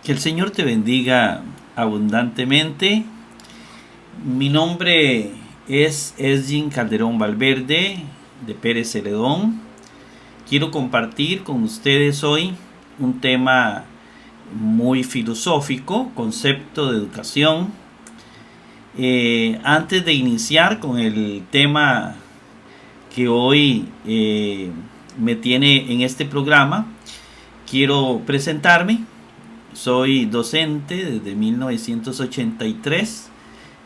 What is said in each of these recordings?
Que el Señor te bendiga abundantemente. Mi nombre es Esgin Calderón Valverde de Pérez Celedón. Quiero compartir con ustedes hoy un tema muy filosófico, concepto de educación. Antes de iniciar con el tema que hoy me tiene en este programa, quiero presentarme. Soy docente desde 1983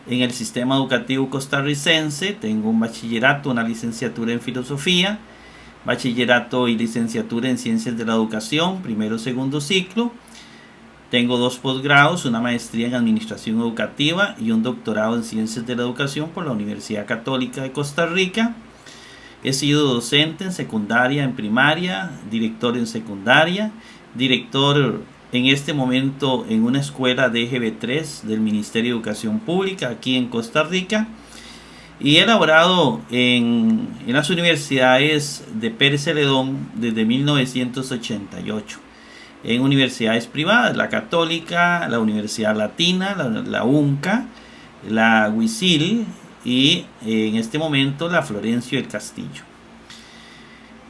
en el sistema educativo costarricense. Tengo un bachillerato, una licenciatura en filosofía, bachillerato y licenciatura en ciencias de la educación, primero y segundo ciclo. Tengo 2 posgrados, una maestría en administración educativa y un doctorado en ciencias de la educación por la Universidad Católica de Costa Rica. He sido docente en secundaria, en primaria, director en secundaria, director en este momento en una escuela de EGB3 del Ministerio de Educación Pública aquí en Costa Rica, y he laborado en las universidades de Pérez Celedón desde 1988 en universidades privadas, la Católica, la Universidad Latina, la UNCA, la UISIL y en este momento la Florencio del Castillo.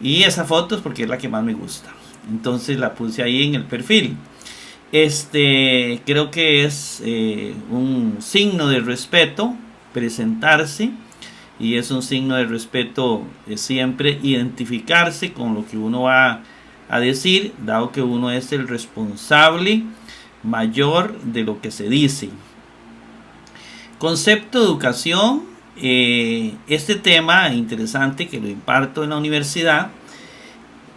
Y esa foto es porque es la que más me gusta, entonces la puse ahí en el perfil. Creo que es un signo de respeto presentarse, y es un signo de respeto siempre identificarse con lo que uno va a decir, dado que uno es el responsable mayor de lo que se dice. Concepto de educación, este tema interesante que lo imparto en la universidad.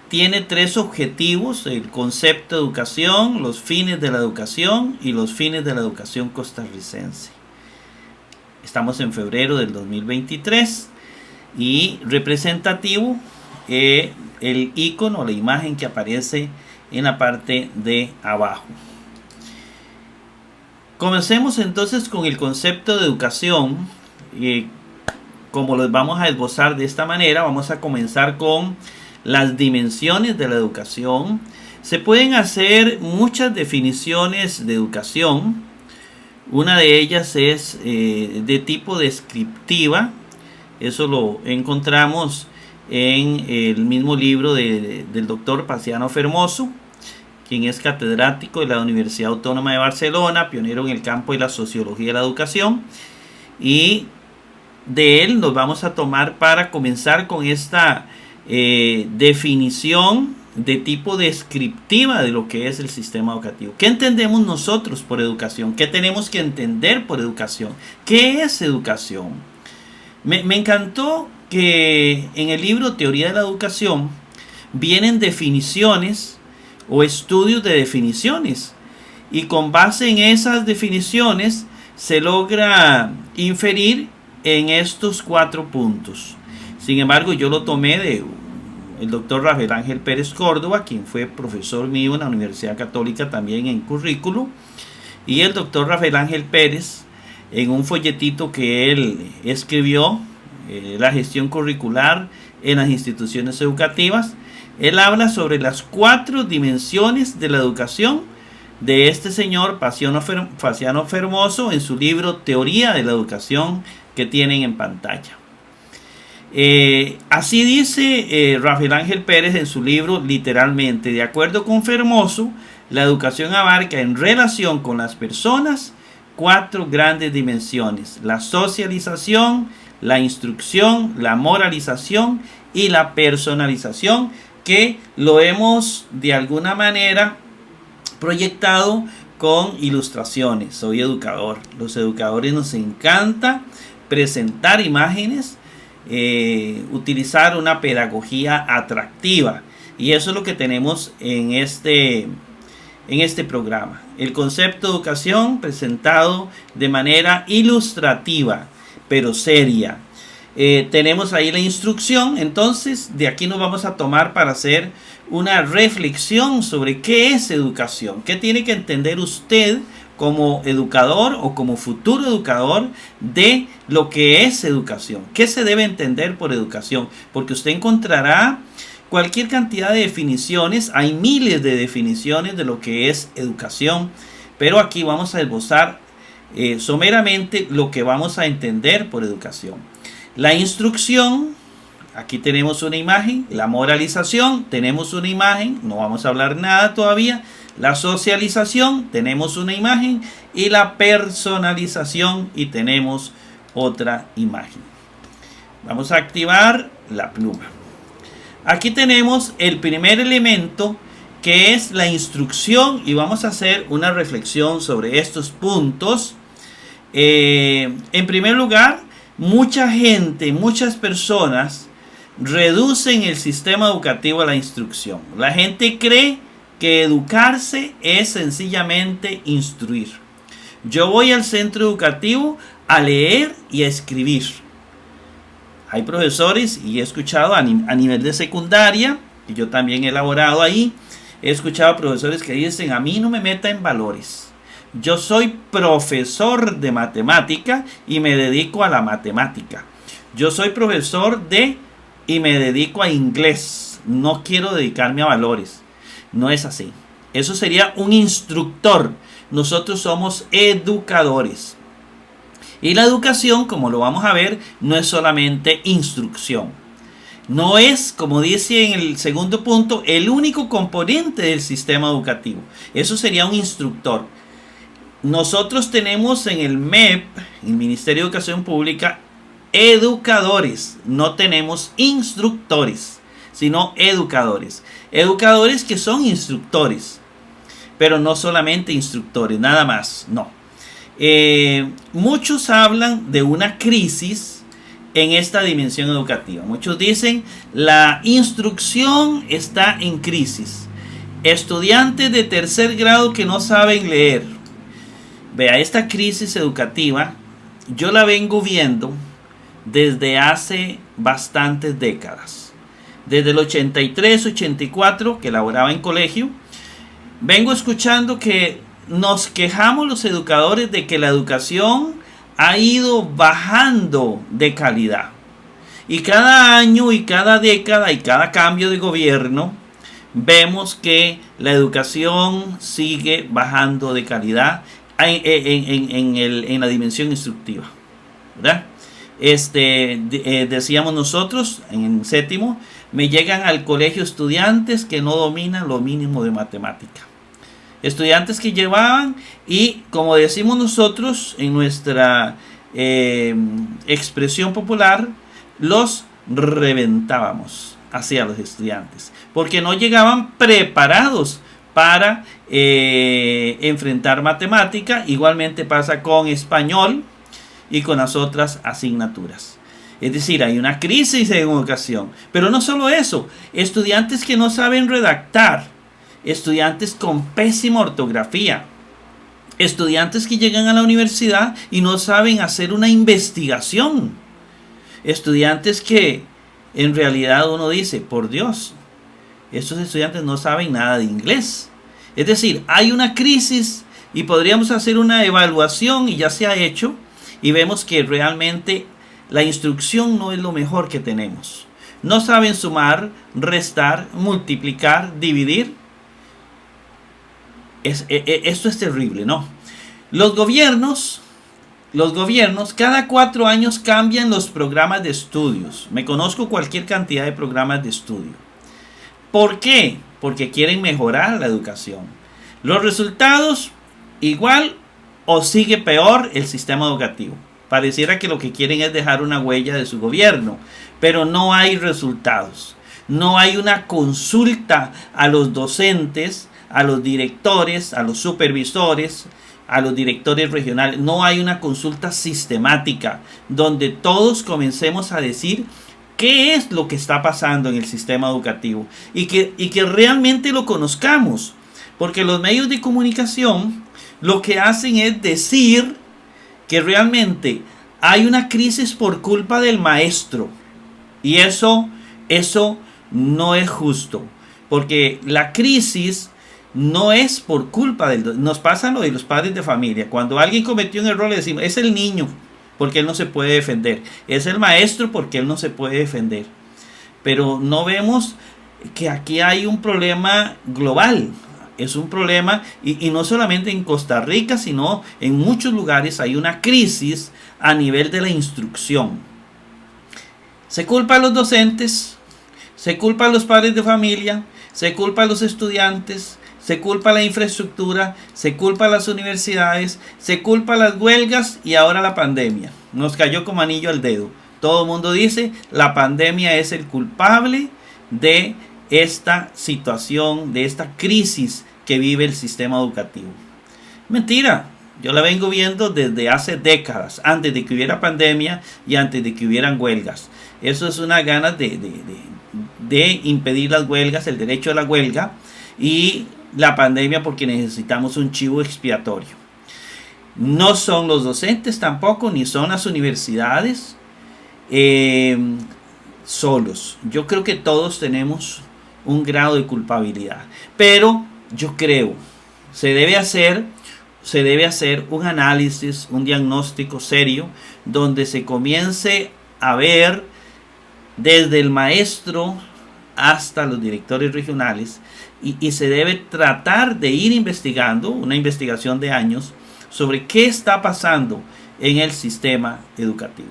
Tiene 3 objetivos: el concepto de educación, los fines de la educación y los fines de la educación costarricense. Estamos en febrero del 2023 y representativo el icono, la imagen que aparece en la parte de abajo. Comencemos entonces con el concepto de educación. Como los vamos a esbozar de esta manera, vamos a comenzar con las dimensiones de la educación. Se pueden hacer muchas definiciones de educación. Una de ellas es de tipo descriptiva. Eso lo encontramos en el mismo libro del doctor Paciano Fermoso, quien es catedrático de la Universidad Autónoma de Barcelona, pionero en el campo de la sociología de la educación. Y de él nos vamos a tomar para comenzar con esta definición de tipo descriptiva de lo que es el sistema educativo. ¿Qué entendemos nosotros por educación? ¿Qué tenemos que entender por educación? ¿Qué es educación? Me encantó que en el libro Teoría de la Educación vienen definiciones o estudios de definiciones, y con base en esas definiciones se logra inferir en estos 4 puntos. Sin embargo, yo lo tomé de el doctor Rafael Ángel Pérez Córdoba, quien fue profesor mío en la Universidad Católica también en currículo, y el doctor Rafael Ángel Pérez en un folletito que él escribió, la gestión curricular en las instituciones educativas. Él habla sobre las 4 dimensiones de la educación de este señor Paciano Fermoso en su libro Teoría de la Educación, que tienen en pantalla. Así dice Rafael Ángel Pérez en su libro, literalmente: de acuerdo con Fermoso, la educación abarca en relación con las personas 4 grandes dimensiones: la socialización, la instrucción, la moralización y la personalización, que lo hemos de alguna manera proyectado con ilustraciones. Soy educador. Los educadores nos encanta presentar imágenes, utilizar una pedagogía atractiva, y eso es lo que tenemos en este programa. El concepto de educación presentado de manera ilustrativa pero seria. Tenemos ahí la instrucción. Entonces de aquí nos vamos a tomar para hacer una reflexión sobre qué es educación, qué tiene que entender usted como educador o como futuro educador de lo que es educación, qué se debe entender por educación, porque usted encontrará cualquier cantidad de definiciones, hay miles de definiciones de lo que es educación, pero aquí vamos a esbozar someramente lo que vamos a entender por educación. La instrucción, aquí tenemos una imagen. La moralización, tenemos una imagen, no vamos a hablar nada todavía. La socialización, tenemos una imagen. Y la personalización, y tenemos otra imagen. Vamos a activar la pluma. Aquí tenemos el primer elemento, que es la instrucción, y vamos a hacer una reflexión sobre estos puntos. En primer lugar, mucha gente, muchas personas reducen el sistema educativo a la instrucción. La gente cree que educarse es sencillamente instruir. Yo voy al centro educativo a leer y a escribir. Hay profesores, y he escuchado a nivel de secundaria, y yo también he elaborado ahí, he escuchado profesores que dicen: a mí no me meta en valores. Yo soy profesor de matemática y me dedico a la matemática. Yo soy profesor y me dedico a inglés. No quiero dedicarme a valores. No es así. Eso sería un instructor. Nosotros somos educadores. Y la educación, como lo vamos a ver, no es solamente instrucción. No es, como dice en el segundo punto, el único componente del sistema educativo. Eso sería un instructor. Nosotros tenemos en el MEP, el Ministerio de Educación Pública, educadores. No tenemos instructores, sino educadores. Educadores que son instructores, pero no solamente instructores, nada más, no. Muchos hablan de una crisis en esta dimensión educativa. Muchos dicen: la instrucción está en crisis. Estudiantes de tercer grado que no saben leer. Vea, esta crisis educativa yo la vengo viendo desde hace bastantes décadas. Desde el 83, 84, que laboraba en colegio, vengo escuchando que nos quejamos los educadores de que la educación ha ido bajando de calidad. Y cada año y cada década y cada cambio de gobierno, vemos que la educación sigue bajando de calidad en la dimensión instructiva, ¿verdad? Decíamos nosotros en séptimo: me llegan al colegio estudiantes que no dominan lo mínimo de matemática. Estudiantes que llevaban, y como decimos nosotros en nuestra expresión popular, los reventábamos hacia los estudiantes, porque no llegaban preparados para enfrentar matemática. Igualmente pasa con español y con las otras asignaturas. Es decir, hay una crisis en educación. Pero no solo eso, estudiantes que no saben redactar, estudiantes con pésima ortografía, estudiantes que llegan a la universidad y no saben hacer una investigación, estudiantes que en realidad uno dice: por Dios, estos estudiantes no saben nada de inglés. Es decir, hay una crisis, y podríamos hacer una evaluación, y ya se ha hecho, y vemos que realmente la instrucción no es lo mejor que tenemos. No saben sumar, restar, multiplicar, dividir. Esto es terrible, ¿no? Los gobiernos cada 4 años cambian los programas de estudios. Me conozco cualquier cantidad de programas de estudio. ¿Por qué? Porque quieren mejorar la educación. Los resultados, igual o sigue peor el sistema educativo. Pareciera que lo que quieren es dejar una huella de su gobierno, pero no hay resultados. No hay una consulta a los docentes, a los directores, a los supervisores, a los directores regionales. No hay una consulta sistemática donde todos comencemos a decir qué es lo que está pasando en el sistema educativo, y que realmente lo conozcamos, porque los medios de comunicación lo que hacen es decir que realmente hay una crisis por culpa del maestro, y eso no es justo, porque la crisis no es por culpa nos pasa lo de los padres de familia. Cuando alguien cometió un error, le decimos: es el niño porque él no se puede defender, es el maestro porque él no se puede defender. Pero no vemos que aquí hay un problema global. Es un problema, y no solamente en Costa Rica, sino en muchos lugares hay una crisis a nivel de la instrucción. Se culpa a los docentes, se culpa a los padres de familia, se culpa a los estudiantes, se culpa a la infraestructura, se culpa a las universidades, se culpa a las huelgas y ahora la pandemia. Nos cayó como anillo al dedo. Todo el mundo dice, la pandemia es el culpable de esta situación, de esta crisis que vive el sistema educativo. Mentira, yo la vengo viendo desde hace décadas, antes de que hubiera pandemia y antes de que hubieran huelgas. Eso es una ganas de impedir las huelgas, el derecho a la huelga, y la pandemia porque necesitamos un chivo expiatorio. No son los docentes tampoco, ni son las universidades solos. Yo creo que todos tenemos un grado de culpabilidad, pero yo creo se debe hacer un análisis, un diagnóstico serio, donde se comience a ver desde el maestro hasta los directores regionales, y se debe tratar de ir investigando, una investigación de años, sobre qué está pasando en el sistema educativo.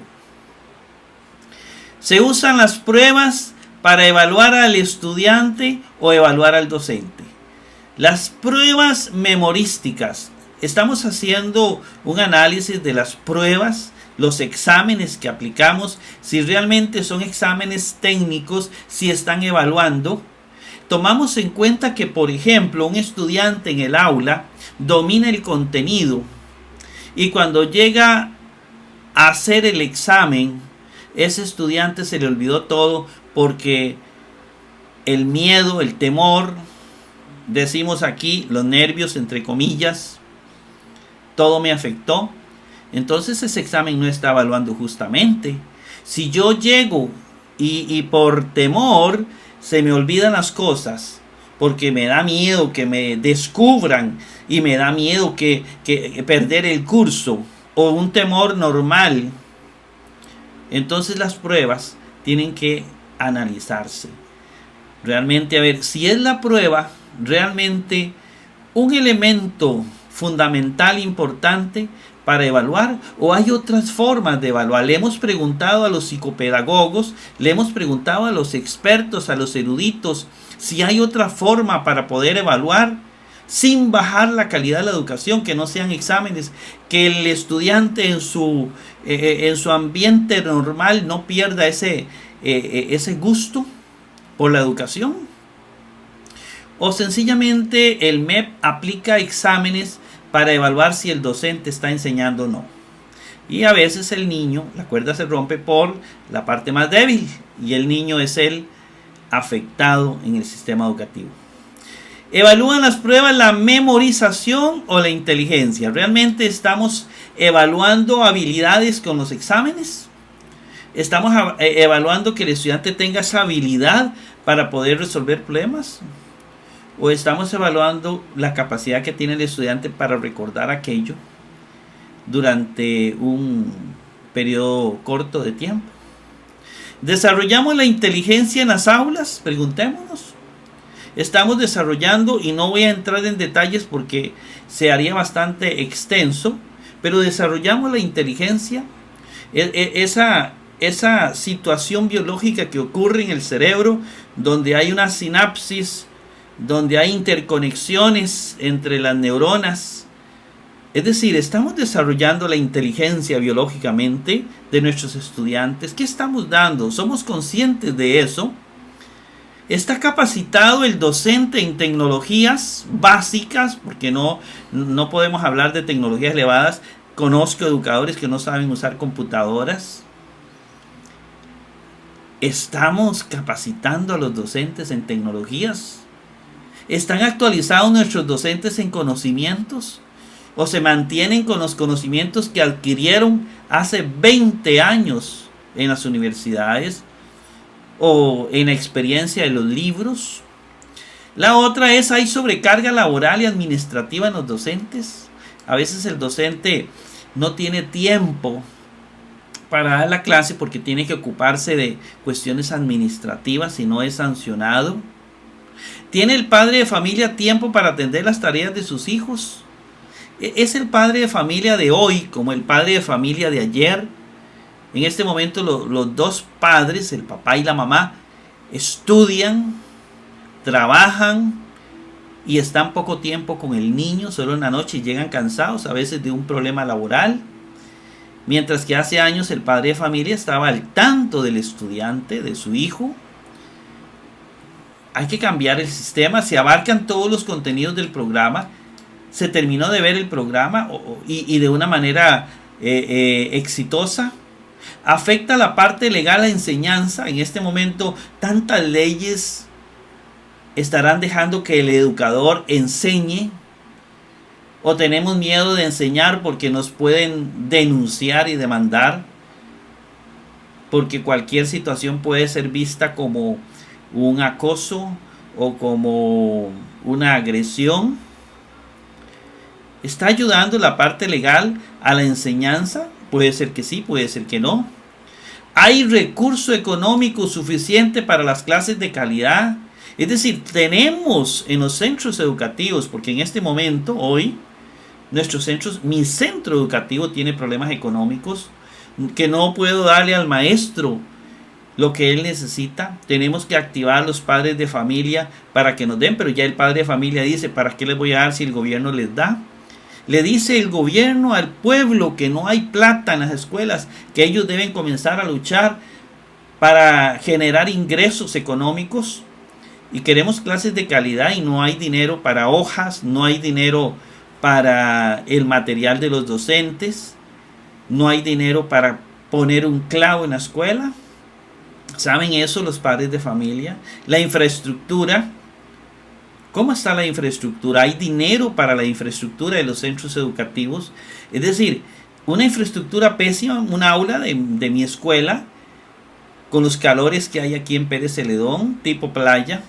Se usan las pruebas para evaluar al estudiante o evaluar al docente. Las pruebas memorísticas. Estamos haciendo un análisis de las pruebas, los exámenes que aplicamos, si realmente son exámenes técnicos, si están evaluando. Tomamos en cuenta que, por ejemplo, un estudiante en el aula domina el contenido y cuando llega a hacer el examen, ese estudiante se le olvidó todo porque el miedo, el temor, decimos aquí, los nervios, entre comillas, todo me afectó. Entonces ese examen no está evaluando justamente. Si yo llego y por temor se me olvidan las cosas, porque me da miedo que me descubran y me da miedo que perder el curso, o un temor normal, entonces las pruebas tienen que analizarse. Realmente, a ver, si es la prueba realmente un elemento fundamental, importante para evaluar, o hay otras formas de evaluar. Le hemos preguntado a los psicopedagogos, le hemos preguntado a los expertos, a los eruditos, si hay otra forma para poder evaluar sin bajar la calidad de la educación, que no sean exámenes, que el estudiante en su ambiente normal no pierda ese gusto por la educación. O sencillamente el MEP aplica exámenes para evaluar si el docente está enseñando o no. Y a veces el niño, la cuerda se rompe por la parte más débil, y el niño es el afectado en el sistema educativo. ¿Evalúan las pruebas la memorización o la inteligencia? ¿Realmente estamos evaluando habilidades con los exámenes? ¿Estamos evaluando que el estudiante tenga esa habilidad para poder resolver problemas? ¿O estamos evaluando la capacidad que tiene el estudiante para recordar aquello durante un periodo corto de tiempo? ¿Desarrollamos la inteligencia en las aulas? Preguntémonos. Estamos desarrollando, y no voy a entrar en detalles porque se haría bastante extenso, pero desarrollamos la inteligencia, esa situación biológica que ocurre en el cerebro, donde hay una sinapsis, donde hay interconexiones entre las neuronas. Es decir, estamos desarrollando la inteligencia biológicamente de nuestros estudiantes. ¿Qué estamos dando? ¿Somos conscientes de eso? ¿Está capacitado el docente en tecnologías básicas? Porque no podemos hablar de tecnologías elevadas. Conozco educadores que no saben usar computadoras. ¿Estamos capacitando a los docentes en tecnologías? ¿Están actualizados nuestros docentes en conocimientos? ¿O se mantienen con los conocimientos que adquirieron hace 20 años en las universidades o en la experiencia de los libros? La otra es, ¿hay sobrecarga laboral y administrativa en los docentes? A veces el docente no tiene tiempo para dar la clase porque tiene que ocuparse de cuestiones administrativas y no es sancionado. ¿Tiene el padre de familia tiempo para atender las tareas de sus hijos? ¿Es el padre de familia de hoy como el padre de familia de ayer? En este momento los dos padres, el papá y la mamá, estudian, trabajan y están poco tiempo con el niño, solo en la noche, y llegan cansados a veces de un problema laboral. Mientras que hace años el padre de familia estaba al tanto del estudiante, de su hijo. Hay que cambiar el sistema, se abarcan todos los contenidos del programa, se terminó de ver el programa y de una manera exitosa. Afecta la parte legal, la enseñanza. En este momento tantas leyes estarán dejando que el educador enseñe, o tenemos miedo de enseñar porque nos pueden denunciar y demandar, porque cualquier situación puede ser vista como un acoso o como una agresión. ¿Está ayudando la parte legal a la enseñanza? Puede ser que sí, puede ser que no. ¿Hay recurso económico suficiente para las clases de calidad? Es decir, tenemos en los centros educativos, porque en este momento, hoy, mi centro educativo tiene problemas económicos, que no puedo darle al maestro lo que él necesita. Tenemos que activar a los padres de familia para que nos den, pero ya el padre de familia dice, ¿para qué les voy a dar si el gobierno les da? Le dice el gobierno al pueblo que no hay plata en las escuelas, que ellos deben comenzar a luchar para generar ingresos económicos, y queremos clases de calidad y no hay dinero para hojas, no hay dinero para el material de los docentes, no hay dinero para poner un clavo en la escuela. ¿Saben eso los padres de familia? La infraestructura. ¿Cómo está la infraestructura? ¿Hay dinero para la infraestructura de los centros educativos? Es decir, una infraestructura pésima, un aula de mi escuela, con los calores que hay aquí en Pérez Celedón, tipo playa.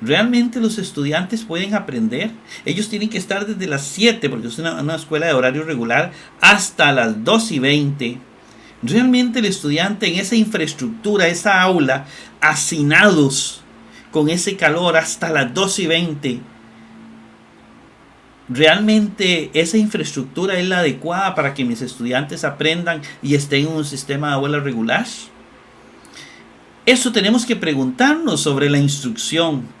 ¿Realmente los estudiantes pueden aprender? Ellos tienen que estar desde las 7, porque es una escuela de horario regular, hasta las 2:20. ¿Realmente el estudiante en esa infraestructura, esa aula, hacinados con ese calor hasta las 2:20, realmente esa infraestructura es la adecuada para que mis estudiantes aprendan y estén en un sistema de aula regular? Eso tenemos que preguntarnos sobre la instrucción.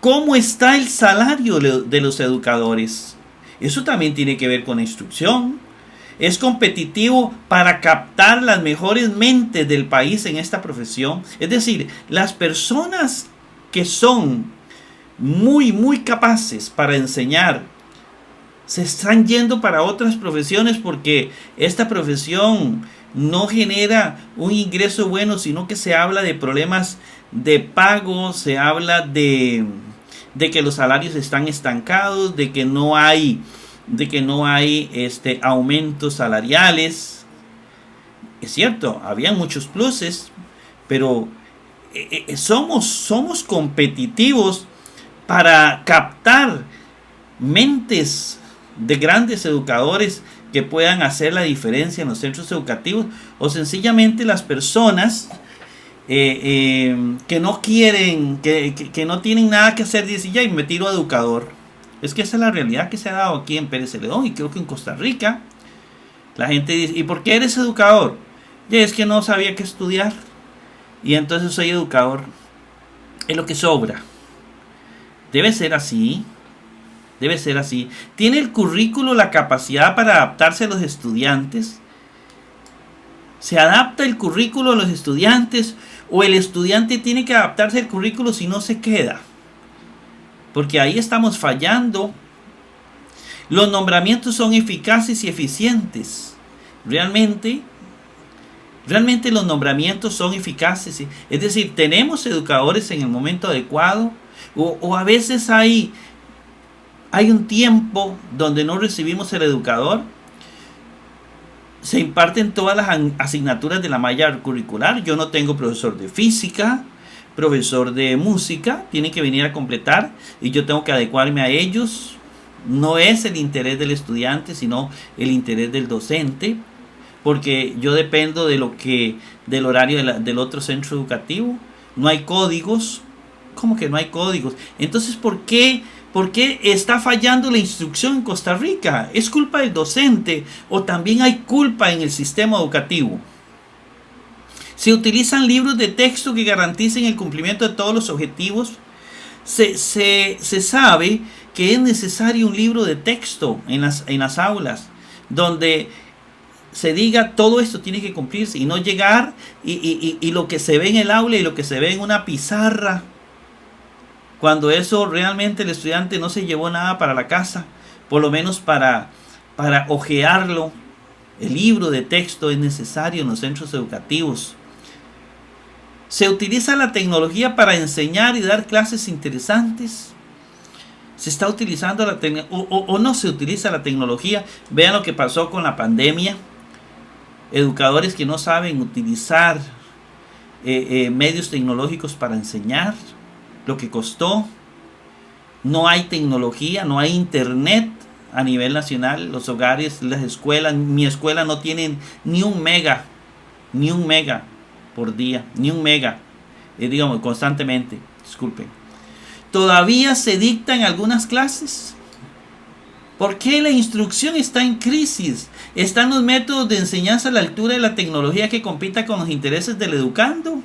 ¿Cómo está el salario de los educadores? Eso también tiene que ver con la instrucción. ¿Es competitivo para captar las mejores mentes del país en esta profesión? Es decir, las personas que son muy capaces para enseñar se están yendo para otras profesiones porque esta profesión no genera un ingreso bueno, sino que se habla de problemas de pago, se habla de que los salarios están estancados, de que no hay aumentos salariales. Es cierto, había muchos pluses, pero somos competitivos para captar mentes de grandes educadores que puedan hacer la diferencia en los centros educativos, o sencillamente las personas que no quieren, que no tienen nada que hacer, dicen, ya, y me tiro a educador. Es que esa es la realidad que se ha dado aquí en Pérez Celedón y creo que en Costa Rica. La gente dice, ¿y por qué eres educador? Ya, es que no sabía qué estudiar y entonces soy educador. Es lo que sobra. Debe ser así. Debe ser así. ¿Tiene el currículo la capacidad para adaptarse a los estudiantes? ¿Se adapta el currículo a los estudiantes o el estudiante tiene que adaptarse al currículo si no se queda? Porque ahí estamos fallando. Los nombramientos son eficaces y eficientes. Realmente los nombramientos son eficaces. Es decir, tenemos educadores en el momento adecuado o a veces hay un tiempo donde no recibimos el educador. Se imparten todas las asignaturas de la malla curricular. Yo no tengo profesor de física, profesor de música, tienen que venir a completar y yo tengo que adecuarme a ellos. No es el interés del estudiante, sino el interés del docente, porque yo dependo del horario del otro centro educativo. no hay códigos. ¿Cómo que no hay códigos? Entonces, ¿por qué está fallando la instrucción en Costa Rica? ¿Es culpa del docente o también hay culpa en el sistema educativo? Se utilizan libros de texto que garanticen el cumplimiento de todos los objetivos. Se sabe que es necesario un libro de texto en las aulas donde se diga todo esto tiene que cumplirse y no llegar y lo que se ve en el aula y lo que se ve en una pizarra, cuando eso realmente el estudiante no se llevó nada para la casa, por lo menos para hojearlo. El libro de texto es necesario en los centros educativos. Se utiliza la tecnología para enseñar y dar clases interesantes. Se está utilizando la tecnología o no se utiliza la tecnología. Vean lo que pasó con la pandemia. Educadores que no saben utilizar medios tecnológicos para enseñar. Lo que costó. No hay tecnología, no hay internet a nivel nacional. Los hogares, las escuelas, mi escuela no tienen ni un mega por día, ni un mega, digamos, constantemente, disculpen. Todavía se dictan algunas clases. ¿Por qué la instrucción está en crisis? ¿Están los métodos de enseñanza a la altura de la tecnología que compita con los intereses del educando?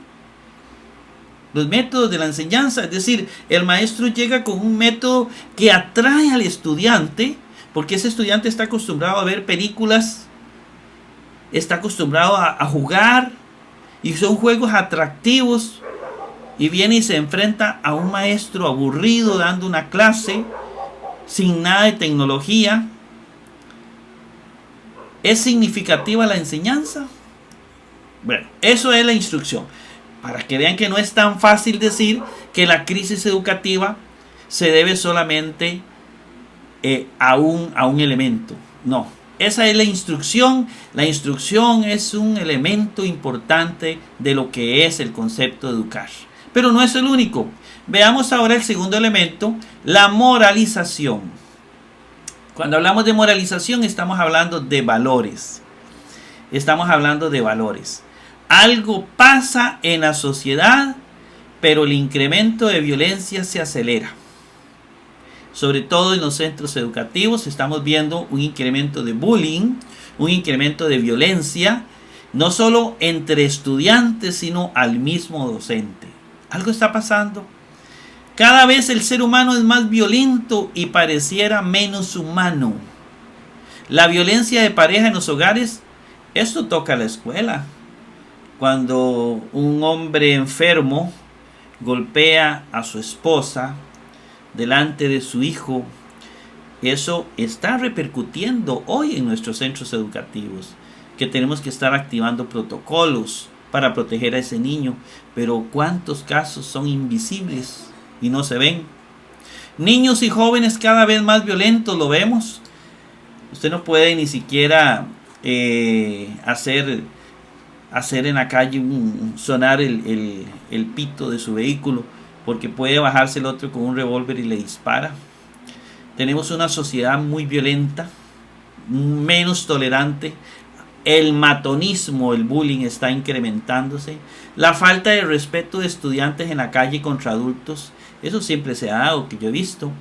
Los métodos de la enseñanza, es decir, el maestro llega con un método que atrae al estudiante, porque ese estudiante está acostumbrado a ver películas, está acostumbrado a jugar, y son juegos atractivos, y viene y se enfrenta a un maestro aburrido dando una clase sin nada de tecnología. ¿Es significativa la enseñanza? Bueno, eso es la instrucción. Para que vean que no es tan fácil decir que la crisis educativa se debe solamente a un elemento. No, esa es la instrucción. La instrucción es un elemento importante de lo que es el concepto de educar. Pero no es el único. Veamos ahora el segundo elemento, la moralización. Cuando hablamos de moralización estamos hablando de valores. Estamos hablando de valores. Algo pasa en la sociedad, pero el incremento de violencia se acelera. Sobre todo en los centros educativos estamos viendo un incremento de bullying, un incremento de violencia, no solo entre estudiantes, sino al mismo docente. Algo está pasando. Cada vez el ser humano es más violento y pareciera menos humano. La violencia de pareja en los hogares, esto toca a la escuela. Cuando un hombre enfermo golpea a su esposa delante de su hijo, eso está repercutiendo hoy en nuestros centros educativos, que tenemos que estar activando protocolos para proteger a ese niño. Pero ¿cuántos casos son invisibles y no se ven? Niños y jóvenes cada vez más violentos, lo vemos. Usted no puede ni siquiera hacer en la calle sonar el pito de su vehículo, porque puede bajarse el otro con un revólver y le dispara. Tenemos una sociedad muy violenta, menos tolerante. El matonismo, el bullying está incrementándose. La falta de respeto de estudiantes en la calle contra adultos, eso siempre se ha dado, que yo he visto,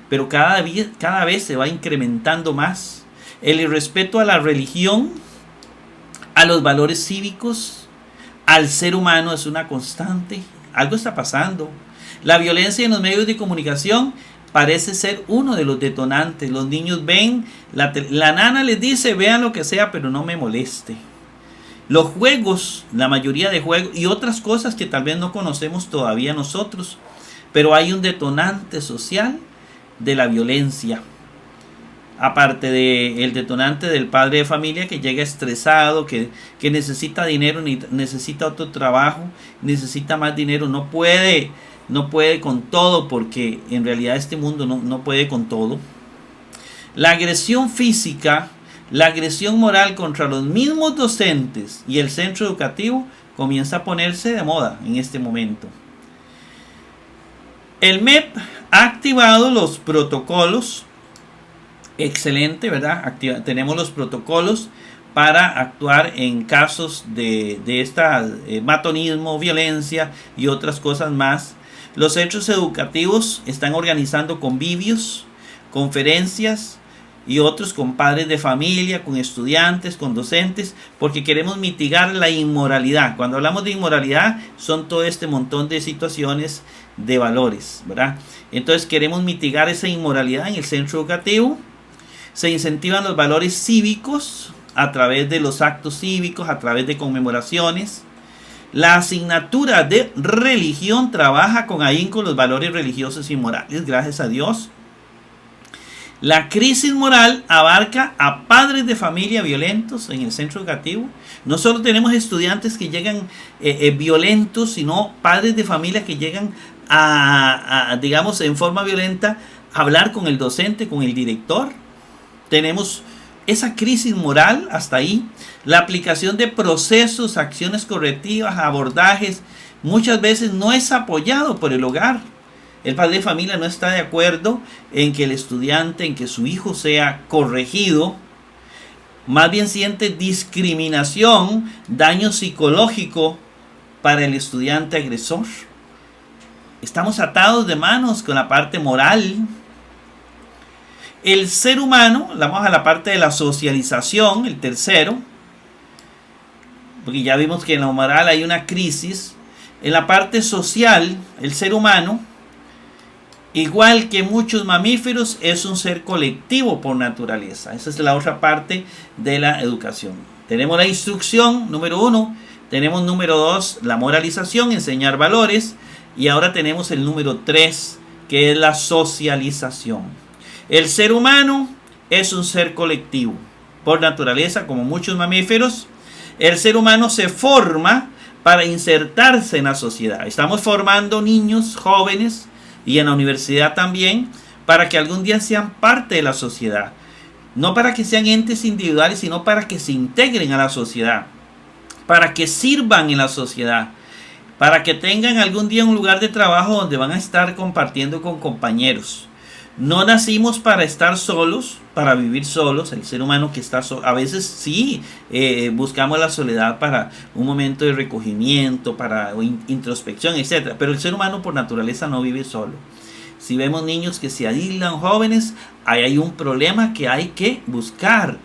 pero cada vez se va incrementando más. El irrespeto a la religión, a los valores cívicos, al ser humano es una constante. Algo está pasando. La violencia en los medios de comunicación parece ser uno de los detonantes. Los niños ven, la nana les dice, vean lo que sea, pero no me moleste. Los juegos, la mayoría de juegos y otras cosas que tal vez no conocemos todavía nosotros, pero hay un detonante social de la violencia. Aparte del detonante del padre de familia que llega estresado, que necesita dinero, necesita otro trabajo, necesita más dinero, no puede con todo, porque en realidad este mundo no puede con todo. La agresión física, la agresión moral contra los mismos docentes y el centro educativo comienza a ponerse de moda en este momento. El MEP ha activado los protocolos. Excelente, ¿verdad? Tenemos los protocolos para actuar en casos de matonismo, violencia y otras cosas más. Los centros educativos están organizando convivios, conferencias y otros con padres de familia, con estudiantes, con docentes, porque queremos mitigar la inmoralidad. Cuando hablamos de inmoralidad, son todo este montón de situaciones de valores, ¿verdad? Entonces queremos mitigar esa inmoralidad en el centro educativo. Se incentivan los valores cívicos a través de los actos cívicos, a través de conmemoraciones. La asignatura de religión trabaja con ahínco los valores religiosos y morales, gracias a Dios. La crisis moral abarca a padres de familia violentos en el centro educativo. No solo tenemos estudiantes que llegan violentos, sino padres de familia que llegan digamos, en forma violenta, a hablar con el docente, con el director. Tenemos esa crisis moral hasta ahí. La aplicación de procesos, acciones correctivas, abordajes, muchas veces no es apoyado por el hogar. El padre de familia no está de acuerdo en que el estudiante, en que su hijo sea corregido. Más bien siente discriminación, daño psicológico para el estudiante agresor. Estamos atados de manos con la parte moral. El ser humano, vamos a la parte de la socialización, el tercero, porque ya vimos que en lo moral hay una crisis. En la parte social, el ser humano, igual que muchos mamíferos, es un ser colectivo por naturaleza. Esa es la otra parte de la educación. Tenemos la instrucción, número 1. Tenemos número 2, la moralización, enseñar valores. Y ahora tenemos el número 3, que es la socialización. El ser humano es un ser colectivo por naturaleza, como muchos mamíferos. El ser humano se forma para insertarse en la sociedad. Estamos formando niños, jóvenes, y en la universidad también, para que algún día sean parte de la sociedad. No para que sean entes individuales, sino para que se integren a la sociedad, para que sirvan en la sociedad, para que tengan algún día un lugar de trabajo donde van a estar compartiendo con compañeros. No nacimos para estar solos, para vivir solos. El ser humano que está solo, a veces sí buscamos la soledad para un momento de recogimiento, para introspección, etc. Pero el ser humano por naturaleza no vive solo. Si vemos niños que se aíslan, jóvenes, ahí hay un problema que hay que buscar.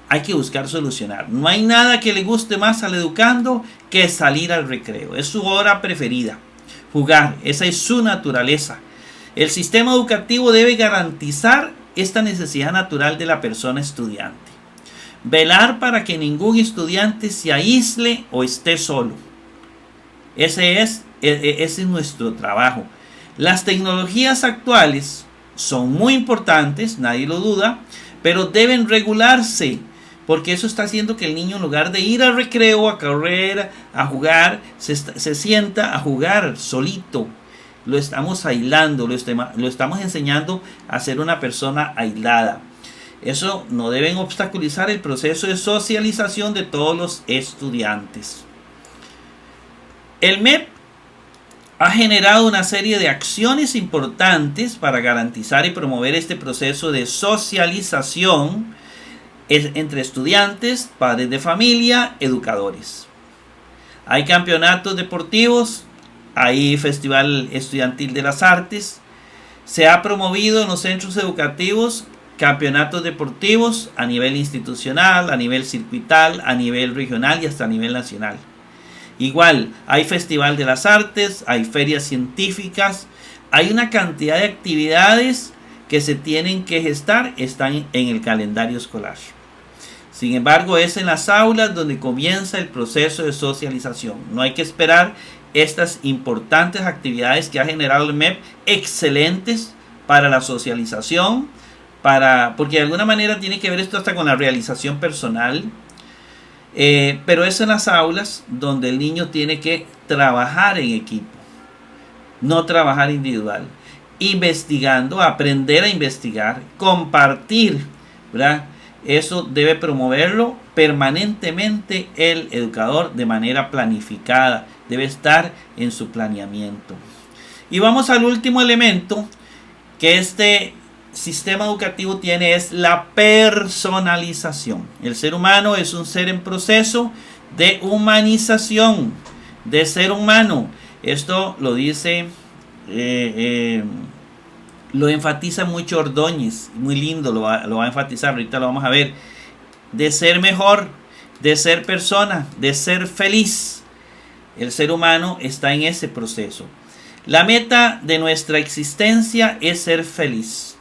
Hay que buscar solucionar. No hay nada que le guste más al educando que salir al recreo. Es su hora preferida. Jugar, esa es su naturaleza. El sistema educativo debe garantizar esta necesidad natural de la persona estudiante. Velar para que ningún estudiante se aísle o esté solo. Ese es nuestro trabajo. Las tecnologías actuales son muy importantes, nadie lo duda, pero deben regularse, porque eso está haciendo que el niño, en lugar de ir al recreo, a correr, a jugar, se sienta a jugar solito. Lo estamos aislando, lo estamos enseñando a ser una persona aislada. Eso no debe obstaculizar el proceso de socialización de todos los estudiantes. El MEP ha generado una serie de acciones importantes para garantizar y promover este proceso de socialización entre estudiantes, padres de familia, educadores. Hay campeonatos deportivos, hay Festival Estudiantil de las Artes. Se ha promovido en los centros educativos campeonatos deportivos a nivel institucional, a nivel circuital, a nivel regional y hasta a nivel nacional. Igual, hay Festival de las Artes, hay ferias científicas, hay una cantidad de actividades que se tienen que gestar, están en el calendario escolar. Sin embargo, es en las aulas donde comienza el proceso de socialización. No hay que esperar estas importantes actividades que ha generado el MEP, excelentes para la socialización, porque de alguna manera tiene que ver esto hasta con la realización personal. Pero es en las aulas donde el niño tiene que trabajar en equipo, no trabajar individual, investigando, aprender a investigar, compartir, ¿verdad? Eso debe promoverlo permanentemente el educador de manera planificada, debe estar en su planeamiento. Y vamos al último elemento, que sistema educativo tiene es la personalización. El ser humano es un ser en proceso de humanización, de ser humano. Esto lo dice, lo enfatiza mucho Ordóñez, muy lindo, lo va a enfatizar, ahorita lo vamos a ver. De ser mejor, de ser persona, de ser feliz. El ser humano está en ese proceso. La meta de nuestra existencia es ser feliz.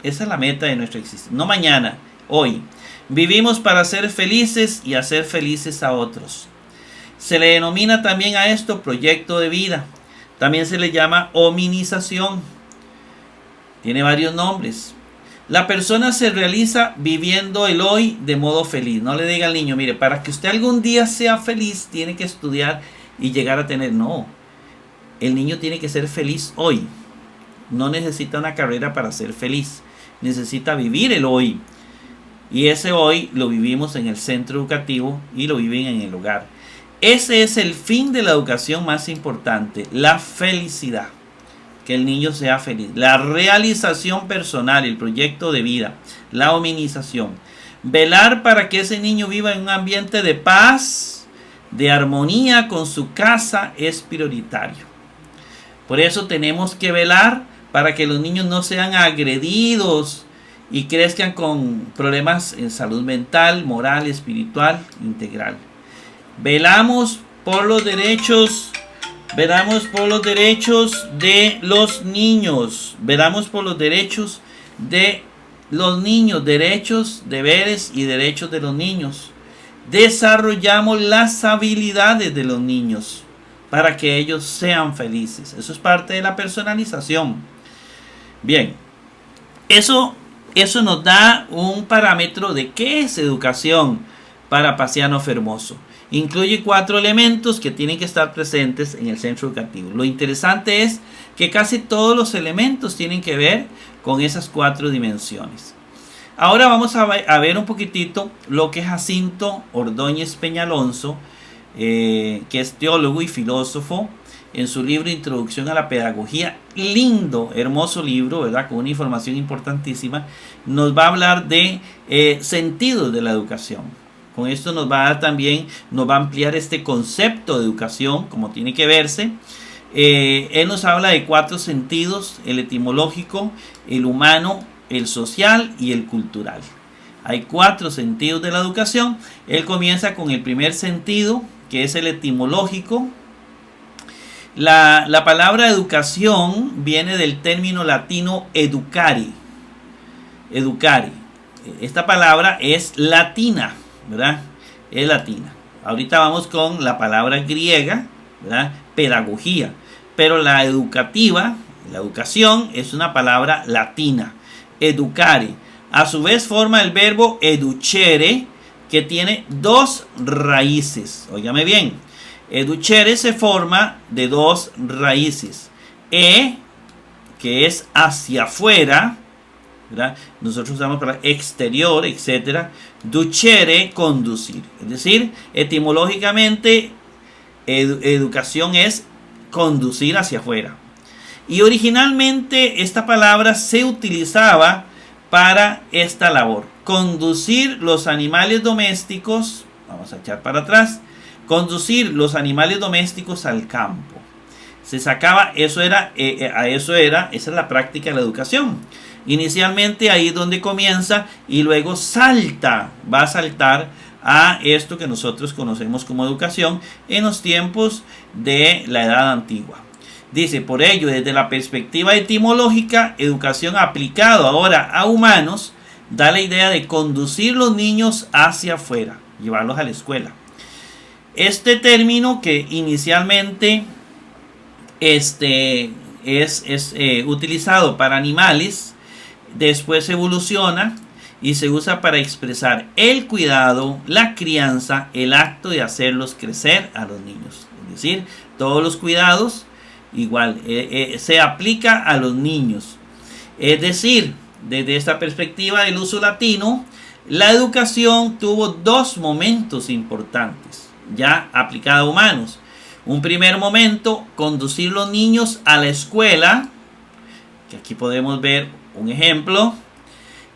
Esa es la meta de nuestra existencia. No mañana, hoy. Vivimos para ser felices y hacer felices a otros. Se le denomina también a esto proyecto de vida. También se le llama hominización. Tiene varios nombres. La persona se realiza viviendo el hoy de modo feliz. No le diga al niño, mire, para que usted algún día sea feliz, tiene que estudiar y llegar a tener. No. El niño tiene que ser feliz hoy. No necesita una carrera para ser feliz. Necesita vivir el hoy. Y ese hoy lo vivimos en el centro educativo y lo viven en el hogar. Ese es el fin de la educación más importante, la felicidad. Que el niño sea feliz. La realización personal, el proyecto de vida, la hominización. Velar para que ese niño viva en un ambiente de paz, de armonía con su casa es prioritario. Por eso tenemos que velar para que los niños no sean agredidos y crezcan con problemas en salud mental, moral, espiritual, integral. Velamos por los derechos de los niños. Velamos por los derechos de los niños, derechos, deberes y derechos de los niños. Desarrollamos las habilidades de los niños para que ellos sean felices. Eso es parte de la personalización. Bien, eso nos da un parámetro de qué es educación para Paciano Fermoso. Incluye 4 elementos que tienen que estar presentes en el centro educativo. Lo interesante es que casi todos los elementos tienen que ver con esas 4 dimensiones. Ahora vamos a ver un poquitito lo que Jacinto Ordóñez Peñalonso, que es teólogo y filósofo, en su libro Introducción a la Pedagogía, lindo, hermoso libro, ¿verdad? Con una información importantísima, nos va a hablar de sentidos de la educación. Con esto nos va a dar también, nos va a ampliar este concepto de educación, como tiene que verse. Él nos habla de 4 sentidos: el etimológico, el humano, el social y el cultural. Hay 4 sentidos de la educación. Él comienza con el primer sentido, que es el etimológico. La palabra educación viene del término latino educare. Educare. Esta palabra es latina, ¿verdad? Es latina. Ahorita vamos con la palabra griega, ¿verdad? Pedagogía. Pero la educativa, la educación, es una palabra latina. Educare. A su vez forma el verbo educere, que tiene 2 raíces. Óigame bien. Educere se forma de 2 raíces. Que es hacia afuera, ¿verdad? Nosotros usamos para exterior, etc. Ducere, conducir. Es decir, etimológicamente, educación es conducir hacia afuera. Y originalmente esta palabra se utilizaba para esta labor: conducir los animales domésticos. Vamos a echar para atrás. Conducir los animales domésticos al campo. Se sacaba, esa es la práctica de la educación. Inicialmente ahí es donde comienza y luego va a saltar a esto que nosotros conocemos como educación en los tiempos de la Edad Antigua. Dice, por ello, desde la perspectiva etimológica, educación aplicado ahora a humanos da la idea de conducir los niños hacia afuera, llevarlos a la escuela. Este término, que inicialmente es utilizado para animales, después evoluciona y se usa para expresar el cuidado, la crianza, el acto de hacerlos crecer a los niños. Es decir, todos los cuidados igual se aplica a los niños. Es decir, desde esta perspectiva del uso latino, la educación tuvo 2 momentos importantes ya aplicada a humanos. Un primer momento, conducir los niños a la escuela, que aquí podemos ver un ejemplo.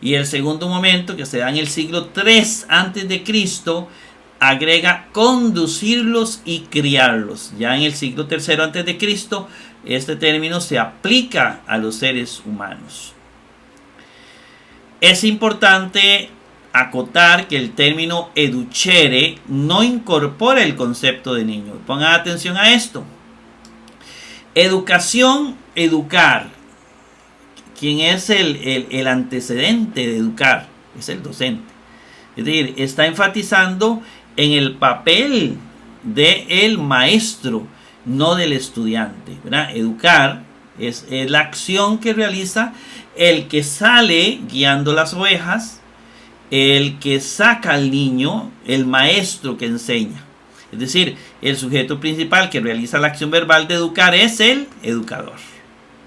Y el segundo momento, que se da en el siglo III antes de Cristo, agrega conducirlos y criarlos. Ya en el siglo III antes de Cristo, este término se aplica a los seres humanos. Es importante acotar que el término educere no incorpora el concepto de niño. Pongan atención a esto. Educación, educar. ¿Quién es el antecedente de educar? Es el docente. Es decir, está enfatizando en el papel del maestro, no del estudiante, ¿verdad? Educar es la acción que realiza el que sale guiando las ovejas, el que saca al niño, el maestro que enseña. Es decir, el sujeto principal que realiza la acción verbal de educar es el educador.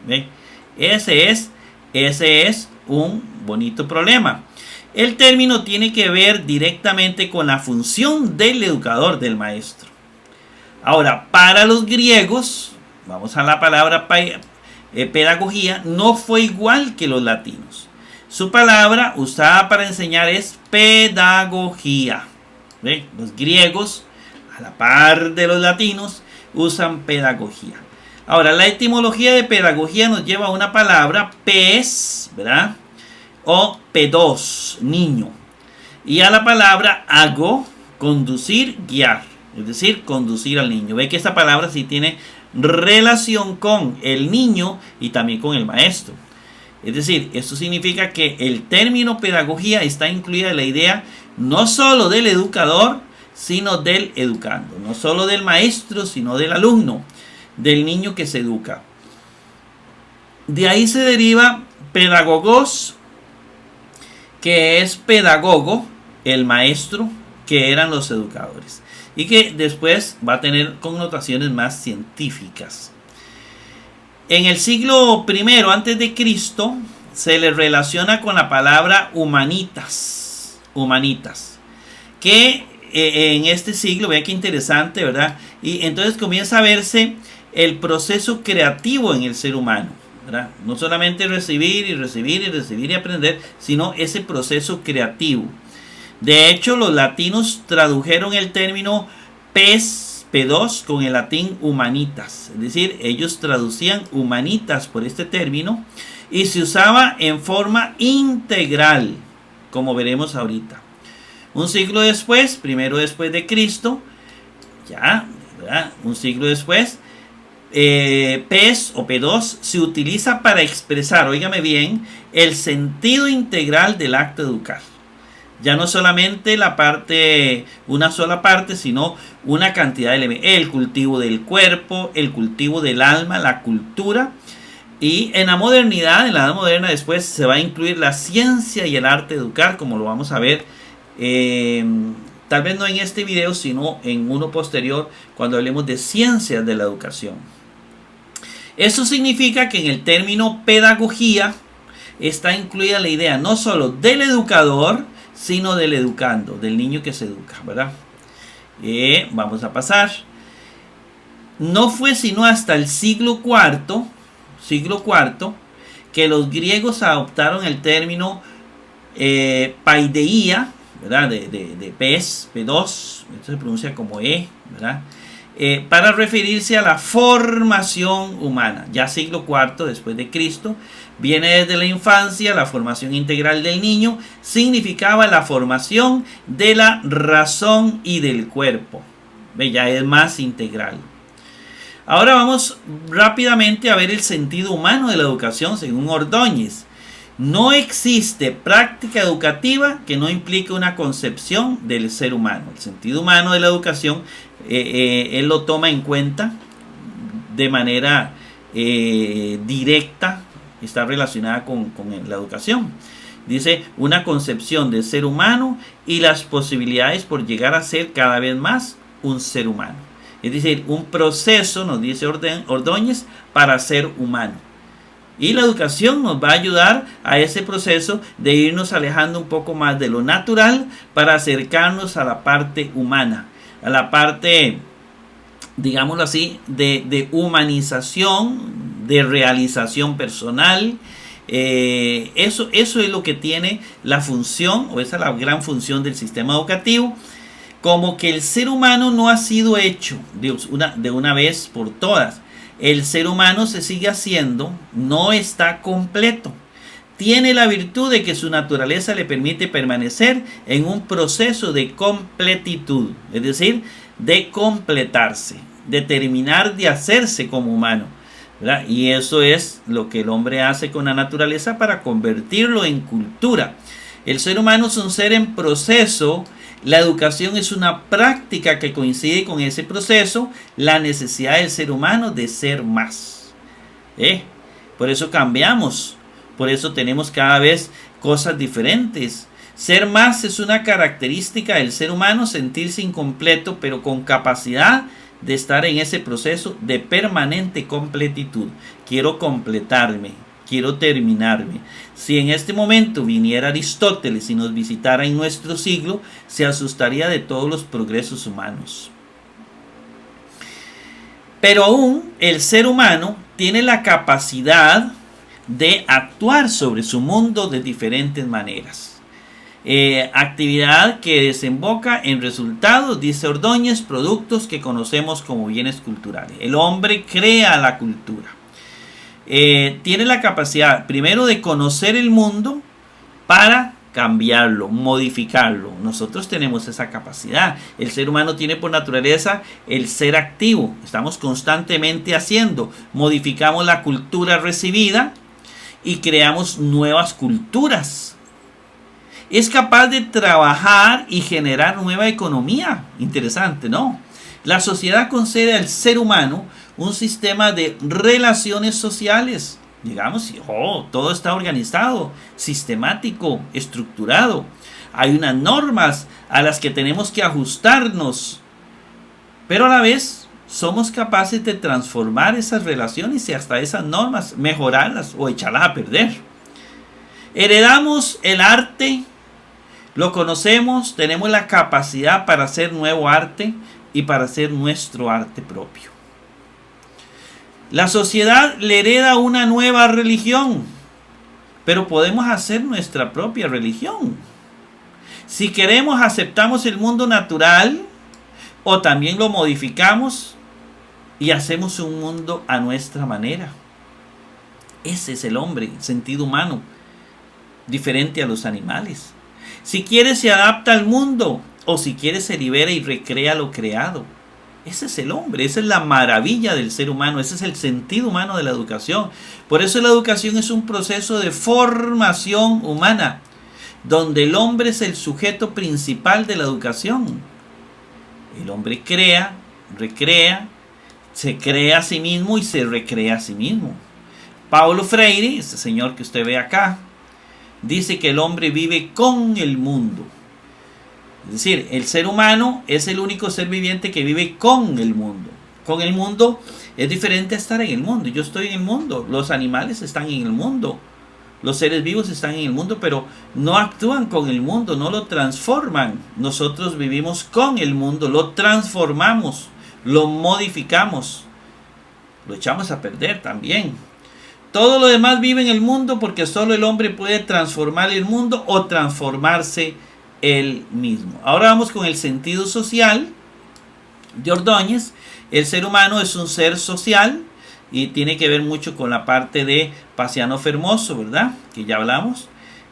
¿Ve? Ese es un bonito problema. El término tiene que ver directamente con la función del educador, del maestro. Ahora, para los griegos, vamos a la palabra pedagogía, no fue igual que los latinos. Su palabra usada para enseñar es pedagogía. ¿Ve? Los griegos, a la par de los latinos, usan pedagogía. Ahora, la etimología de pedagogía nos lleva a una palabra, pes, ¿verdad? O pedos, niño. Y a la palabra ago, conducir, guiar. Es decir, conducir al niño. Ve que esta palabra sí tiene relación con el niño y también con el maestro. Es decir, esto significa que el término pedagogía está incluida en la idea no solo del educador, sino del educando. No solo del maestro, sino del alumno, del niño que se educa. De ahí se deriva pedagogos, que es pedagogo, el maestro, que eran los educadores. Y que después va a tener connotaciones más científicas. En el siglo I antes de Cristo se le relaciona con la palabra humanitas, que en este siglo, vean qué interesante, ¿verdad? Y entonces comienza a verse el proceso creativo en el ser humano, ¿verdad? No solamente recibir y aprender, sino ese proceso creativo. De hecho, los latinos tradujeron el término pedos con el latín humanitas. Es decir, ellos traducían humanitas por este término y se usaba en forma integral, como veremos ahorita. Un siglo después, primero después de Cristo, ya, ¿verdad? Un siglo después, pes o pedos se utiliza para expresar, óigame bien, el sentido integral del acto de educar. Ya no solamente la parte, una sola parte, sino una cantidad de elementos. El cultivo del cuerpo, el cultivo del alma, la cultura. Y en la modernidad, en la edad moderna, después se va a incluir la ciencia y el arte de educar, como lo vamos a ver. Tal vez no en este video, sino en uno posterior, cuando hablemos de ciencias de la educación. Eso significa que en el término pedagogía está incluida la idea no solo del educador, sino del educando, del niño que se educa, ¿verdad? Vamos a pasar. No fue sino hasta el siglo IV, que los griegos adoptaron el término paideia, ¿verdad? De pedos, esto se pronuncia como ¿verdad? Para referirse a la formación humana. Ya siglo IV después de Cristo, viene desde la infancia. La formación integral del niño significaba la formación de la razón y del cuerpo. Ya es más integral. Ahora vamos rápidamente a ver el sentido humano de la educación según Ordóñez. No existe práctica educativa que no implique una concepción del ser humano. El sentido humano de la educación, él lo toma en cuenta de manera directa, está relacionada con la educación. Dice, una concepción del ser humano y las posibilidades por llegar a ser cada vez más un ser humano. Es decir, un proceso, nos dice Ordóñez, para ser humano. Y la educación nos va a ayudar a ese proceso de irnos alejando un poco más de lo natural para acercarnos a la parte humana, a la parte, digámoslo así, de humanización, de realización personal, Eso es lo que tiene la función, o esa es la gran función del sistema educativo, como que el ser humano no ha sido hecho de una vez por todas. El ser humano se sigue haciendo, no está completo. Tiene la virtud de que su naturaleza le permite permanecer en un proceso de completitud, es decir, de completarse, de terminar de hacerse como humano, ¿verdad? Y eso es lo que el hombre hace con la naturaleza para convertirlo en cultura. El ser humano es un ser en proceso. La educación es una práctica que coincide con ese proceso, la necesidad del ser humano de ser más. Por eso cambiamos, por eso tenemos cada vez cosas diferentes. Ser más es una característica del ser humano, sentirse incompleto, pero con capacidad de estar en ese proceso de permanente completitud. Quiero completarme, quiero terminarme. Si en este momento viniera Aristóteles y nos visitara en nuestro siglo, se asustaría de todos los progresos humanos. Pero aún el ser humano tiene la capacidad de actuar sobre su mundo de diferentes maneras. Actividad que desemboca en resultados, dice Ordóñez, productos que conocemos como bienes culturales. El hombre crea la cultura. Tiene la capacidad primero de conocer el mundo para cambiarlo, modificarlo. Nosotros tenemos esa capacidad. El ser humano tiene por naturaleza el ser activo. Estamos constantemente haciendo. Modificamos la cultura recibida y creamos nuevas culturas. Es capaz de trabajar y generar nueva economía. Interesante, ¿no? La sociedad concede al ser humano un sistema de relaciones sociales. Digamos, todo está organizado, sistemático, estructurado. Hay unas normas a las que tenemos que ajustarnos. Pero a la vez somos capaces de transformar esas relaciones y hasta esas normas, mejorarlas o echarlas a perder. Heredamos el arte. Lo conocemos, tenemos la capacidad para hacer nuevo arte y para hacer nuestro arte propio. La sociedad le hereda una nueva religión, pero podemos hacer nuestra propia religión. Si queremos, aceptamos el mundo natural o también lo modificamos y hacemos un mundo a nuestra manera. Ese es el hombre, el sentido humano, diferente a los animales. Si quiere se adapta al mundo o si quiere se libera y recrea lo creado. Ese es el hombre, esa es la maravilla del ser humano, ese es el sentido humano de la educación. Por eso la educación es un proceso de formación humana, donde el hombre es el sujeto principal de la educación. El hombre crea, recrea, se crea a sí mismo y se recrea a sí mismo. Paulo Freire, este señor que usted ve acá, dice que el hombre vive con el mundo. Es decir, el ser humano es el único ser viviente que vive con el mundo. Con el mundo es diferente a estar en el mundo. Yo estoy en el mundo, los animales están en el mundo, los seres vivos están en el mundo, pero no actúan con el mundo, no lo transforman. Nosotros vivimos con el mundo, lo transformamos, lo modificamos, lo echamos a perder también. Todo lo demás vive en el mundo porque solo el hombre puede transformar el mundo o transformarse él mismo. Ahora vamos con el sentido social de Ordóñez. El ser humano es un ser social y tiene que ver mucho con la parte de Paciano Fermoso, ¿verdad? Que ya hablamos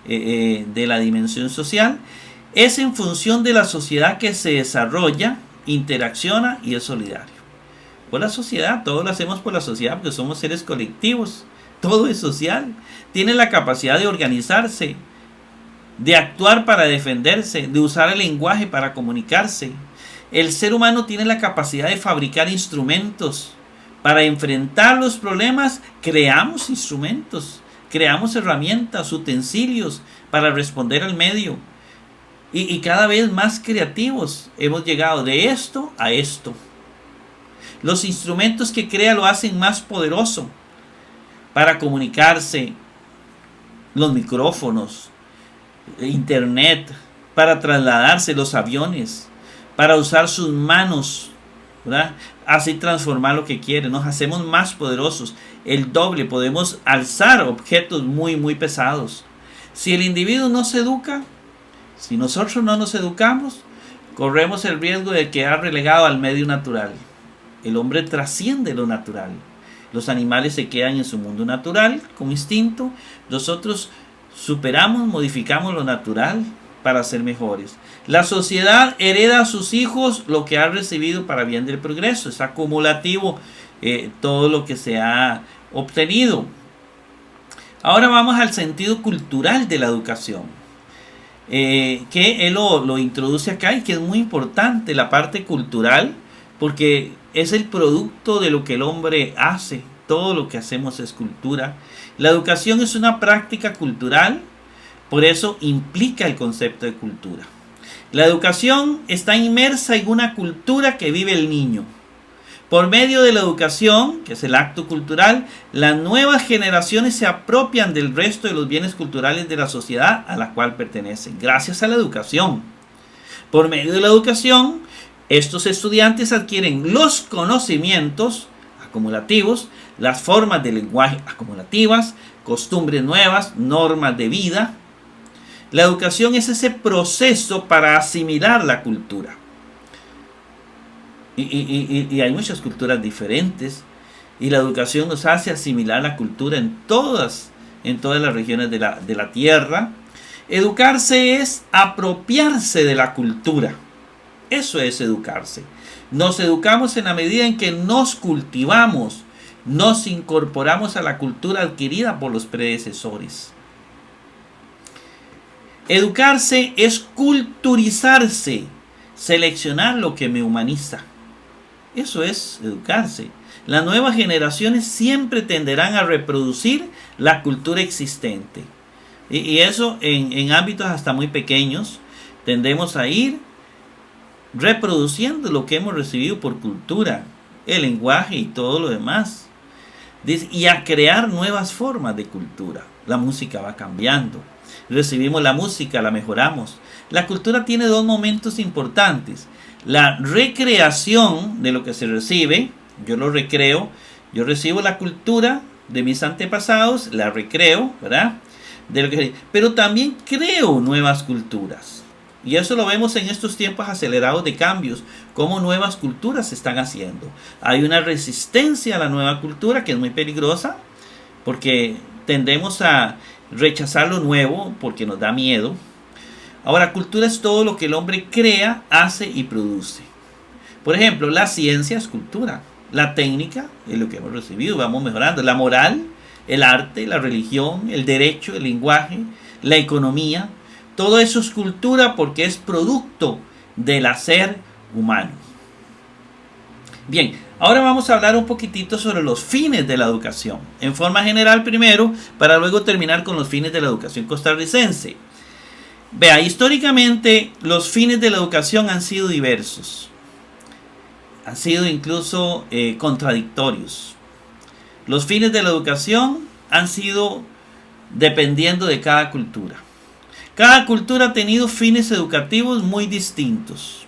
de la dimensión social. Es en función de la sociedad que se desarrolla, interacciona y es solidario. Por la sociedad, todo lo hacemos por la sociedad porque somos seres colectivos. Todo es social. Tiene la capacidad de organizarse, de actuar para defenderse, de usar el lenguaje para comunicarse. El ser humano tiene la capacidad de fabricar instrumentos. Para enfrentar los problemas, creamos instrumentos, creamos herramientas, utensilios para responder al medio. Y cada vez más creativos hemos llegado de esto a esto. Los instrumentos que crea lo hacen más poderoso para comunicarse, los micrófonos, internet, para trasladarse los aviones, para usar sus manos, ¿verdad? Así transformar lo que quiere, nos hacemos más poderosos, el doble, podemos alzar objetos muy pesados. Si el individuo no se educa, si nosotros no nos educamos, corremos el riesgo de quedar relegado al medio natural. El hombre trasciende lo natural. Los animales se quedan en su mundo natural, con instinto. Nosotros superamos, modificamos lo natural para ser mejores. La sociedad hereda a sus hijos lo que ha recibido para bien del progreso. Es acumulativo todo lo que se ha obtenido. Ahora vamos al sentido cultural de la educación, que él lo introduce acá y que es muy importante la parte cultural, porque es el producto de lo que el hombre hace. Todo lo que hacemos es cultura. La educación es una práctica cultural, por eso implica el concepto de cultura. La educación está inmersa en una cultura que vive el niño. Por medio de la educación, que es el acto cultural, las nuevas generaciones se apropian del resto de los bienes culturales de la sociedad a la cual pertenecen, gracias a la educación. Por medio de la educación, estos estudiantes adquieren los conocimientos acumulativos, las formas de lenguaje acumulativas, costumbres nuevas, normas de vida. La educación es ese proceso para asimilar la cultura. Y hay muchas culturas diferentes, y la educación nos hace asimilar la cultura en todas las regiones de la tierra. Educarse es apropiarse de la cultura. Eso es educarse. Nos educamos en la medida en que nos cultivamos, nos incorporamos a la cultura adquirida por los predecesores. Educarse es culturizarse, seleccionar lo que me humaniza. Eso es educarse. Las nuevas generaciones siempre tenderán a reproducir la cultura existente. Y eso en ámbitos hasta muy pequeños. Tendemos a ir reproduciendo lo que hemos recibido por cultura, el lenguaje y todo lo demás. Y a crear nuevas formas de cultura. La música va cambiando. Recibimos la música, la mejoramos. La cultura tiene dos momentos importantes. La recreación de lo que se recibe, yo lo recreo, yo recibo la cultura de mis antepasados, la recreo, ¿verdad? Pero también creo nuevas culturas. Y eso lo vemos en estos tiempos acelerados de cambios, cómo nuevas culturas se están haciendo. Hay una resistencia a la nueva cultura que es muy peligrosa, porque tendemos a rechazar lo nuevo porque nos da miedo. Ahora, cultura es todo lo que el hombre crea, hace y produce. Por ejemplo, la ciencia es cultura. La técnica es lo que hemos recibido, vamos mejorando. La moral, el arte, la religión, el derecho, el lenguaje, la economía. Todo eso es cultura porque es producto del hacer humano. Bien, ahora vamos a hablar un poquitito sobre los fines de la educación. En forma general primero, para luego terminar con los fines de la educación costarricense. Vea, históricamente los fines de la educación han sido diversos. Han sido incluso contradictorios. Los fines de la educación han sido dependiendo de cada cultura. Cada cultura ha tenido fines educativos muy distintos.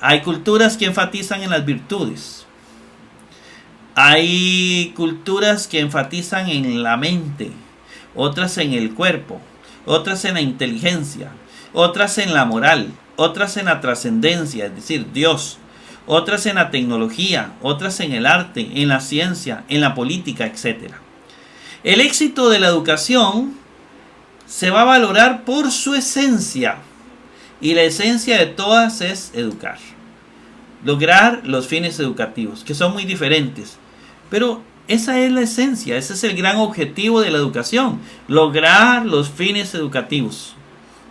Hay culturas que enfatizan en las virtudes. Hay culturas que enfatizan en la mente, otras en el cuerpo, otras en la inteligencia, otras en la moral, otras en la trascendencia, es decir, Dios, otras en la tecnología, otras en el arte, en la ciencia, en la política, etc. El éxito de la educación se va a valorar por su esencia, y la esencia de todas es educar. Lograr los fines educativos, que son muy diferentes, pero esa es la esencia, ese es el gran objetivo de la educación, lograr los fines educativos.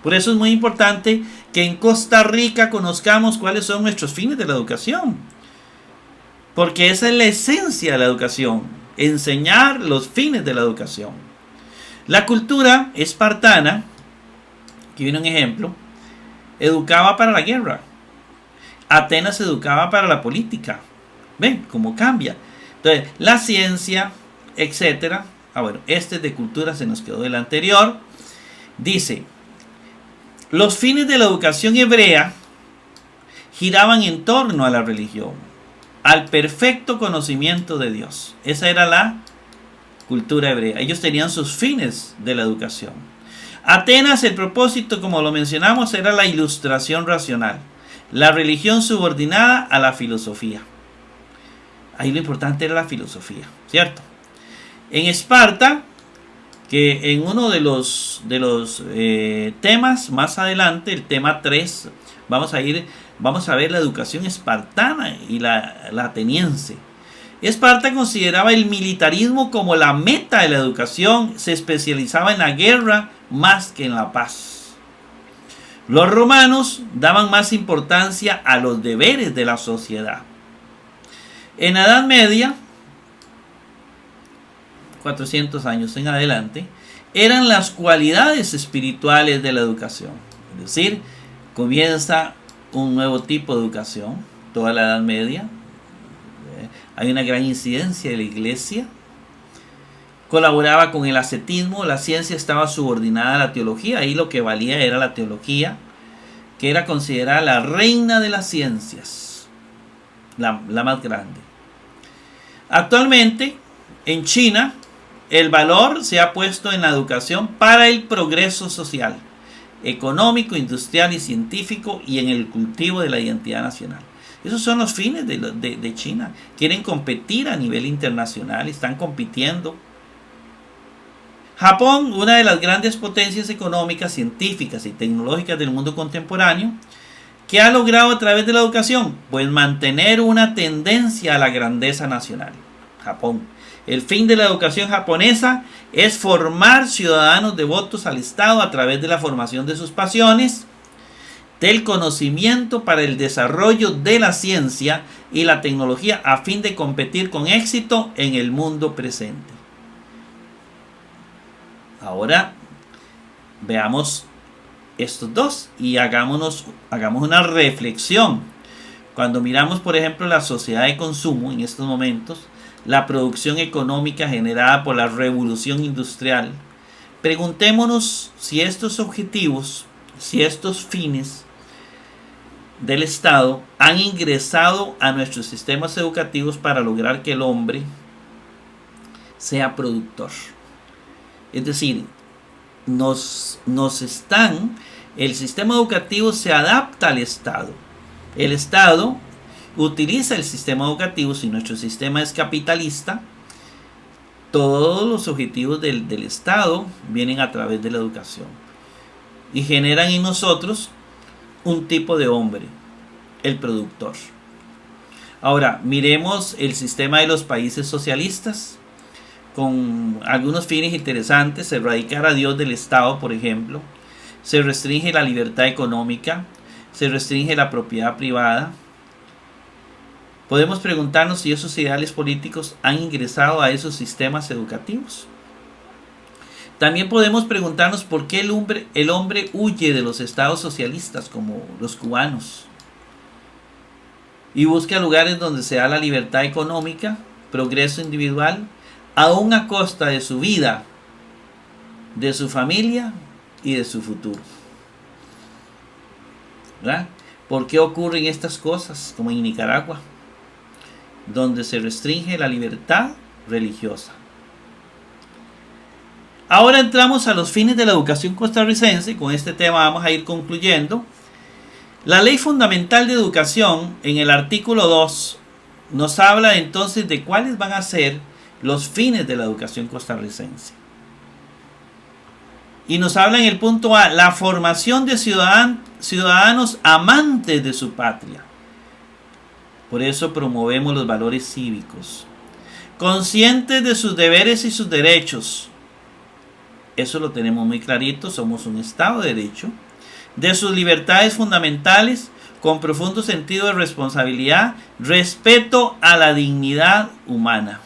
Por eso es muy importante que en Costa Rica conozcamos cuáles son nuestros fines de la educación, porque esa es la esencia de la educación, enseñar los fines de la educación. La cultura espartana, aquí viene un ejemplo, educaba para la guerra. Atenas educaba para la política. ¿Ven cómo cambia? Entonces, la ciencia, etcétera. Bueno, este de cultura se nos quedó del anterior. Dice, los fines de la educación hebrea giraban en torno a la religión. al perfecto conocimiento de Dios. Esa era la cultura hebrea. Ellos tenían sus fines de la educación. Atenas, el propósito, como lo mencionamos, era la ilustración racional, la religión subordinada a la filosofía. Ahí lo importante era la filosofía, ¿cierto? En Esparta, que en uno de los temas más adelante, el tema 3, vamos a ver la educación espartana y la ateniense. Esparta consideraba el militarismo como la meta de la educación, se especializaba en la guerra más que en la paz. Los romanos daban más importancia a los deberes de la sociedad. En la Edad Media, 400 años en adelante, eran las cualidades espirituales de la educación. Es decir, comienza un nuevo tipo de educación, toda la Edad Media. Hay una gran incidencia de la iglesia. Colaboraba con el ascetismo, la ciencia estaba subordinada a la teología. Ahí lo que valía era la teología, que era considerada la reina de las ciencias, la más grande. Actualmente, en China, el valor se ha puesto en la educación para el progreso social, económico, industrial y científico, y en el cultivo de la identidad nacional. Esos son los fines de China. Quieren competir a nivel internacional, están compitiendo. Japón, una de las grandes potencias económicas, científicas y tecnológicas del mundo contemporáneo, ¿qué ha logrado a través de la educación? Pues mantener una tendencia a la grandeza nacional. Japón. El fin de la educación japonesa es formar ciudadanos devotos al Estado a través de la formación de sus pasiones, del conocimiento para el desarrollo de la ciencia y la tecnología a fin de competir con éxito en el mundo presente. Ahora veamos estos dos y hagamos una reflexión. Cuando miramos, por ejemplo, la sociedad de consumo en estos momentos, la producción económica generada por la revolución industrial, preguntémonos si estos objetivos, si estos fines del Estado han ingresado a nuestros sistemas educativos para lograr que el hombre sea productor. Es decir, el sistema educativo se adapta al Estado. El Estado utiliza el sistema educativo. Si nuestro sistema es capitalista, todos los objetivos del Estado vienen a través de la educación y generan en nosotros un tipo de hombre, el productor. Ahora, miremos el sistema de los países socialistas con algunos fines interesantes: erradicar a Dios del Estado, por ejemplo. Se restringe la libertad económica, se restringe la propiedad privada. Podemos preguntarnos si esos ideales políticos han ingresado a esos sistemas educativos. También podemos preguntarnos por qué el hombre huye de los estados socialistas, como los cubanos, y busca lugares donde se da la libertad económica, progreso individual, aún a costa de su vida, de su familia y de su futuro. ¿Verdad? ¿Por qué ocurren estas cosas, como en Nicaragua, donde se restringe la libertad religiosa? Ahora entramos a los fines de la educación costarricense. Con este tema vamos a ir concluyendo. La Ley Fundamental de Educación, en el artículo 2, nos habla entonces de cuáles van a ser los fines de la educación costarricense. Y nos habla en el punto A: la formación de ciudadanos amantes de su patria. Por eso promovemos los valores cívicos, conscientes de sus deberes y sus derechos. Eso lo tenemos muy clarito, somos un Estado de Derecho. De sus libertades fundamentales, con profundo sentido de responsabilidad, respeto a la dignidad humana.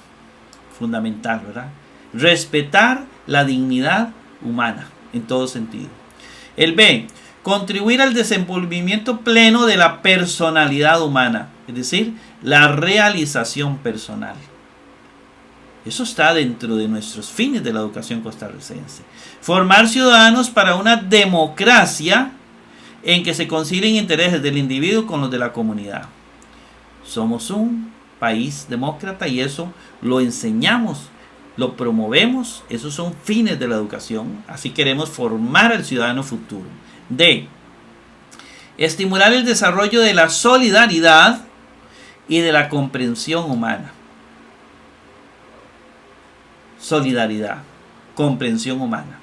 Fundamental, ¿verdad? Respetar la dignidad humana en todo sentido. El B: contribuir al desenvolvimiento pleno de la personalidad humana, es decir, la realización personal. Eso está dentro de nuestros fines de la educación costarricense. Formar ciudadanos para una democracia en que se concilien intereses del individuo con los de la comunidad. Somos un país demócrata y eso lo enseñamos, lo promovemos. Esos son fines de la educación. Así queremos formar al ciudadano futuro. D. Estimular el desarrollo de la solidaridad y de la comprensión humana. Solidaridad, comprensión humana.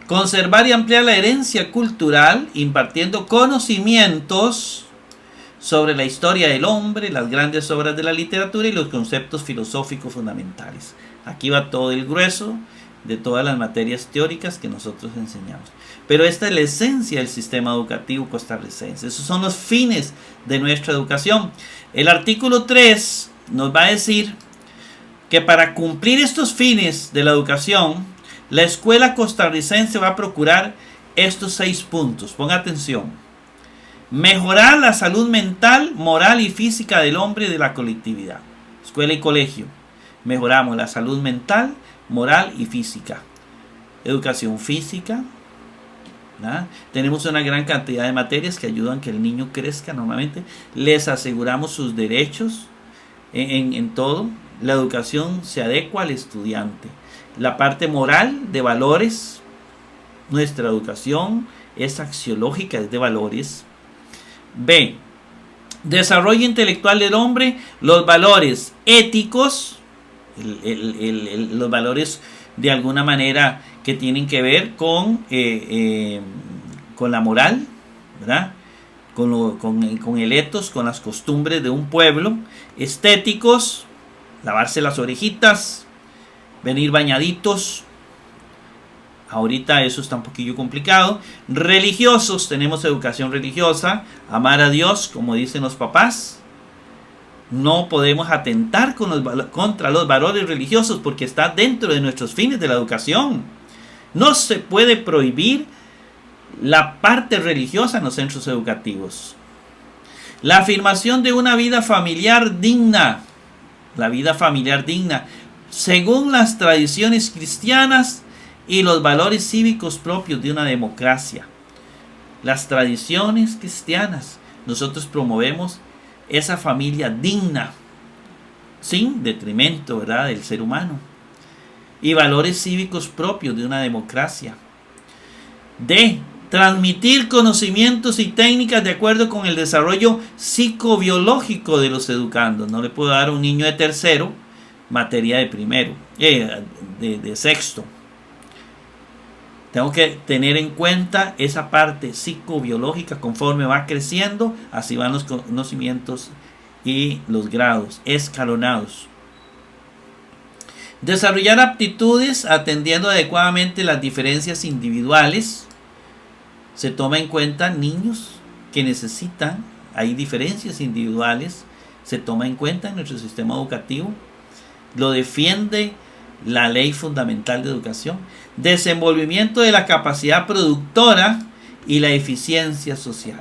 Conservar y ampliar la herencia cultural, impartiendo conocimientos sobre la historia del hombre, las grandes obras de la literatura y los conceptos filosóficos fundamentales. Aquí va todo el grueso de todas las materias teóricas que nosotros enseñamos. Pero esta es la esencia del sistema educativo costarricense. Esos son los fines de nuestra educación. El artículo 3 nos va a decir que para cumplir estos fines de la educación, la escuela costarricense va a procurar estos 6 puntos. Ponga atención. Mejorar la salud mental, moral y física del hombre y de la colectividad. Escuela y colegio. Mejoramos la salud mental, moral y física. Educación física. ¿Verdad? Tenemos una gran cantidad de materias que ayudan a que el niño crezca normalmente. Les aseguramos sus derechos en todo. La educación se adecua al estudiante. La parte moral de valores. Nuestra educación es axiológica, es de valores. B. Desarrollo intelectual del hombre. Los valores éticos. Los valores de alguna manera que tienen que ver con la moral, ¿verdad? Con el etos, con las costumbres de un pueblo. Estéticos, lavarse las orejitas, venir bañaditos. Ahorita eso está un poquillo complicado. Religiosos, tenemos educación religiosa, amar a Dios, como dicen los papás. No podemos atentar contra los valores religiosos porque está dentro de nuestros fines de la educación. No se puede prohibir la parte religiosa en los centros educativos. La afirmación de una vida familiar digna. La vida familiar digna, según las tradiciones cristianas y los valores cívicos propios de una democracia. Las tradiciones cristianas. Nosotros promovemos esa familia digna, sin detrimento, ¿verdad?, del ser humano. Y valores cívicos propios de una democracia. D. Transmitir conocimientos y técnicas de acuerdo con el desarrollo psicobiológico de los educandos. No le puedo dar a un niño de tercero materia de primero, de sexto. Tengo que tener en cuenta esa parte psicobiológica. Conforme va creciendo, así van los conocimientos y los grados escalonados. Desarrollar aptitudes atendiendo adecuadamente las diferencias individuales. Se toma en cuenta niños que necesitan, hay diferencias individuales, se toma en cuenta en nuestro sistema educativo. Lo defiende la Ley Fundamental de Educación. Desenvolvimiento de la capacidad productora y la eficiencia social.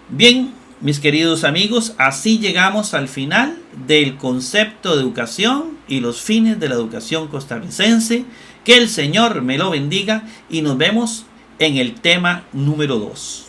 Bien, mis queridos amigos, así llegamos al final del concepto de educación y los fines de la educación costarricense. Que el Señor me lo bendiga y nos vemos en el tema número 2.